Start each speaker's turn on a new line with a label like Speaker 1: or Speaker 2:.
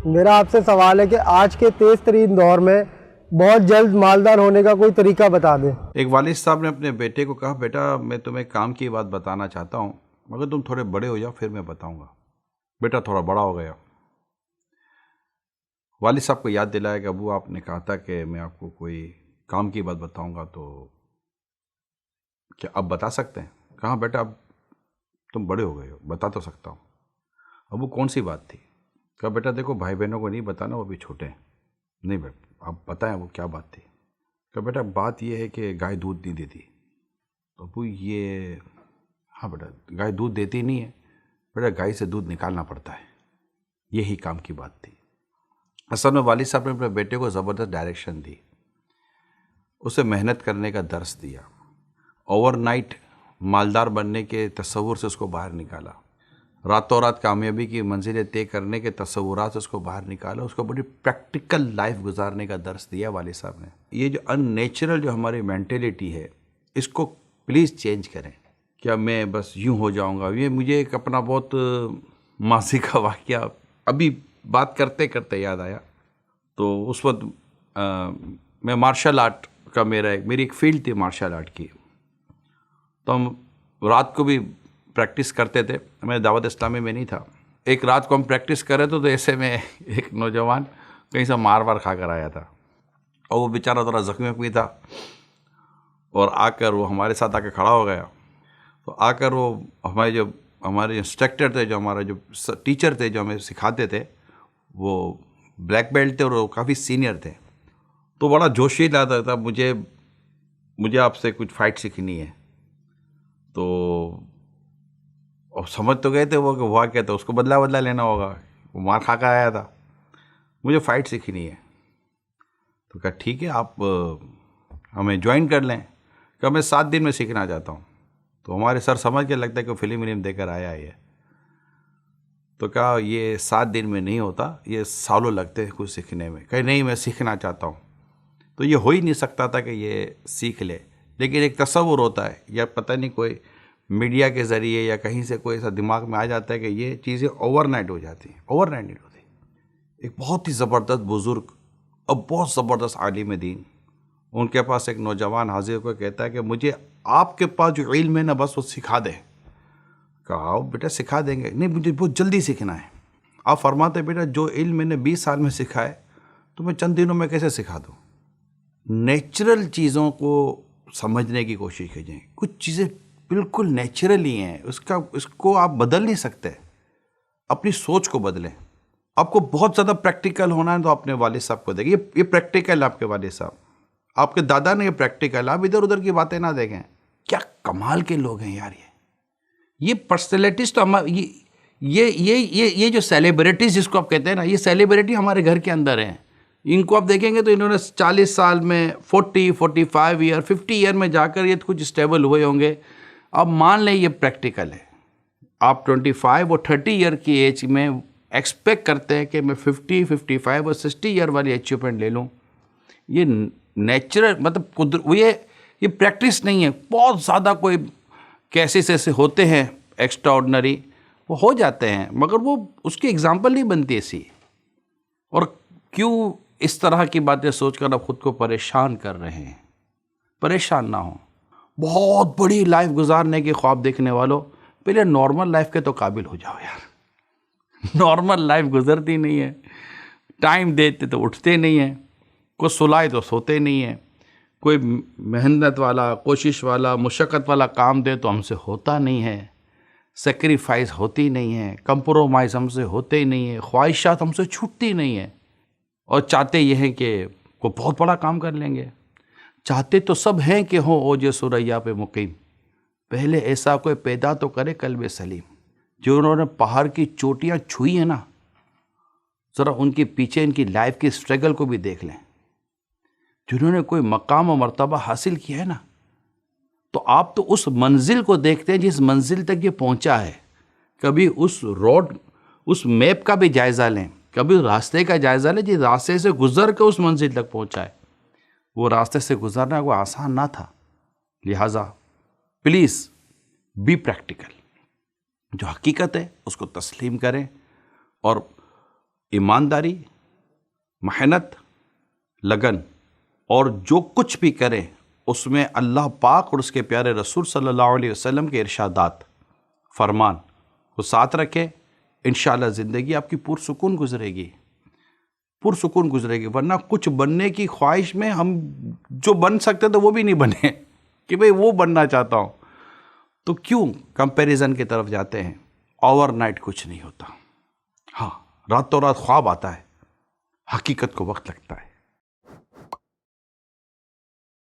Speaker 1: میرا آپ سے سوال ہے کہ آج کے تیز ترین دور میں بہت جلد مالدار ہونے کا کوئی طریقہ بتا دیں۔
Speaker 2: ایک والد صاحب نے اپنے بیٹے کو کہا، بیٹا میں تمہیں کام کی بات بتانا چاہتا ہوں مگر تم تھوڑے بڑے ہو جاؤ پھر میں بتاؤں گا۔ بیٹا تھوڑا بڑا ہو گیا، والد صاحب کو یاد دلایا کہ ابو آپ نے کہا تھا کہ میں آپ کو کوئی کام کی بات بتاؤں گا، تو کیا آپ بتا سکتے ہیں؟ کہا بیٹا اب تم بڑے ہو گئے ہو، بتا تو سکتا ہوں۔ ابو کون سی بات تھی؟ کہا بیٹا دیکھو بھائی بہنوں کو نہیں بتانا، وہ بھی چھوٹے ہیں۔ نہیں بیٹا آپ بتائیں وہ کیا بات تھی؟ کہ بیٹا بات یہ ہے کہ گائے دودھ نہیں دیتی۔ تو ابو یہ ہاں بیٹا گائے دودھ دیتی نہیں ہے، بیٹا گائے سے دودھ نکالنا پڑتا ہے، یہی کام کی بات تھی۔ اصل میں والد صاحب نے اپنے بیٹے کو زبردست ڈائریکشن دی، اسے محنت کرنے کا درس دیا، اوور نائٹ مالدار بننے کے تصور سے اس کو باہر نکالا، راتوں رات کامیابی کی منزلیں طے کرنے کے تصورات سے اس کو باہر نکالا، اس کو بڑی پریکٹیکل لائف گزارنے کا درس دیا والد صاحب نے۔ یہ جو ان نیچرل جو ہماری مینٹیلیٹی ہے اس کو پلیز چینج کریں۔ کیا میں بس یوں ہو جاؤں گا؟ یہ مجھے ایک اپنا بہت ماضی کا واقعہ ابھی بات کرتے کرتے یاد آیا۔ تو اس وقت میں مارشل آرٹ کا میری ایک فیلڈ تھی مارشل آرٹ کی، تو ہم رات کو بھی پریکٹس کرتے تھے۔ میں دعوت اسلامی میں نہیں تھا، ایک رات کو ہم پریکٹس کر رہے تھے تو ایسے میں ایک نوجوان کہیں سے مار کھا کر آیا تھا، اور وہ بیچارہ ذرا زخمی تھا، اور آ کر وہ ہمارے ساتھ آ کے کھڑا ہو گیا۔ تو آ کر وہ ہمارے انسٹرکٹر تھے، جو ہمارے جو ٹیچر تھے جو ہمیں سکھاتے تھے، وہ بلیک بیلٹ تھے اور وہ کافی سینئر تھے، تو بڑا جوشیلا تھا، مجھے آپ سے کچھ فائٹ سیکھنی ہے۔ تو اب سمجھ تو گئے تھے وہ کہ ہوا کیا تھا، اس کو بدلہ لینا ہوگا، وہ مار کھا کر آیا تھا، مجھے فائٹ سیکھنی ہے۔ تو کہا ٹھیک ہے آپ ہمیں جوائن کر لیں۔ کہ میں 7 دن میں سیکھنا چاہتا ہوں۔ تو ہمارے سر سمجھ کے لگتا ہے کہ فلم دے کر آیا ہے یہ۔ تو کہا یہ 7 دن میں نہیں ہوتا، یہ سالوں لگتے ہیں کچھ سیکھنے میں۔ کہ نہیں میں سیکھنا چاہتا ہوں۔ تو یہ ہو ہی نہیں سکتا تھا کہ یہ سیکھ لے، لیکن ایک تصور ہوتا ہے، یا پتہ نہیں کوئی میڈیا کے ذریعے یا کہیں سے کوئی ایسا دماغ میں آ جاتا ہے کہ یہ چیزیں اوور نائٹ ہو جاتی ہیں۔ اوور نائٹ نہیں ہوتی۔ ایک بہت ہی زبردست بزرگ اور بہت زبردست عالم دین، ان کے پاس ایک نوجوان حاضر کو کہتا ہے کہ مجھے آپ کے پاس جو علم ہے نا بس وہ سکھا دیں۔ کہا آؤ بیٹا سکھا دیں گے۔ نہیں مجھے بہت جلدی سیکھنا ہے۔ آپ فرماتے بیٹا جو علم میں نے 20 سال میں سکھا ہے تو میں چند دنوں میں کیسے سکھا دوں؟ نیچرل چیزوں کو سمجھنے کی کوشش کیجئے۔ کچھ چیزیں بالکل نیچرل ہی ہیں، اس کو آپ بدل نہیں سکتے۔ اپنی سوچ کو بدلیں۔ آپ کو بہت زیادہ پریکٹیکل ہونا ہے تو اپنے والد صاحب کو دیکھیں، یہ پریکٹیکل آپ کے والد صاحب، آپ کے دادا نے یہ پریکٹیکل، آپ ادھر ادھر کی باتیں نہ دیکھیں۔ کیا کمال کے لوگ ہیں یار یہ پرسنالٹیز تو یہ جو سیلیبریٹیز جس کو آپ کہتے ہیں نا، یہ سیلیبریٹی ہمارے گھر کے اندر ہیں۔ ان کو آپ دیکھیں گے تو انہوں نے 40 سال میں 45 ایئر 50 ایئر میں جا کر یہ کچھ اسٹیبل ہوئے ہوں گے۔ اب مان لیں یہ پریکٹیکل ہے، آپ 25 اور 30 ایئر کی ایج میں ایکسپیکٹ کرتے ہیں کہ میں 50 55 اور 60 ایئر والی اچیومنٹ لے لوں۔ یہ نیچرل مطلب یہ پریکٹس نہیں ہے۔ بہت زیادہ کوئی کیسز ایسے ہوتے ہیں ایکسٹرا آرڈنری، وہ ہو جاتے ہیں، مگر وہ اس کی اگزامپل نہیں بنتی ایسی۔ اور کیوں اس طرح کی باتیں سوچ کر آپ خود کو پریشان کر رہے ہیں؟ پریشان نہ ہوں۔ بہت بڑی لائف گزارنے کے خواب دیکھنے والوں، پہلے نارمل لائف کے تو قابل ہو جاؤ یار۔ نارمل لائف گزرتی نہیں ہے، ٹائم دیتے تو اٹھتے نہیں ہیں، کوئی سلائے تو سوتے نہیں ہیں، کوئی محنت والا کوشش والا مشقت والا کام دے تو ہم سے ہوتا نہیں ہے، سیکریفائز ہوتی نہیں ہے، کمپرومائز ہم سے ہوتے ہی نہیں ہے، خواہشات ہم سے چھوٹتی نہیں ہیں، اور چاہتے یہ ہیں کہ کوئی بہت بڑا کام کر لیں گے۔ چاہتے تو سب ہیں کہ ہوں اوج ثریا پہ مقیم، پہلے ایسا کوئی پیدا تو کرے قلب سلیم۔ جو انہوں نے پہاڑ کی چوٹیاں چھوئی ہیں نا، ذرا ان کے پیچھے ان کی لائف کی اسٹرگل کو بھی دیکھ لیں۔ جنہوں نے کوئی مقام و مرتبہ حاصل کیا ہے نا، تو آپ تو اس منزل کو دیکھتے ہیں جس منزل تک یہ پہنچا ہے۔ کبھی اس میپ کا بھی جائزہ لیں، کبھی راستے کا جائزہ لیں، جس راستے سے گزر کے اس منزل تک پہنچا ہے۔ وہ راستے سے گزرنا کوئی آسان نہ تھا۔ لہٰذا پلیز بی پریکٹیکل، جو حقیقت ہے اس کو تسلیم کریں، اور ایمانداری، محنت، لگن اور جو کچھ بھی کریں اس میں اللہ پاک اور اس کے پیارے رسول صلی اللہ علیہ وسلم کے ارشادات، فرمان کو ساتھ رکھیں، انشاءاللہ زندگی آپ کی پرسکون گزرے گی، پرسکون گزرے گی۔ ورنہ کچھ بننے کی خواہش میں ہم جو بن سکتے تو وہ بھی نہیں بنے کہ بھئی وہ بننا چاہتا ہوں، تو کیوں کمپیریزن کی طرف جاتے ہیں؟ اوور نائٹ کچھ نہیں ہوتا، ہاں راتوں رات خواب آتا ہے، حقیقت کو وقت لگتا ہے۔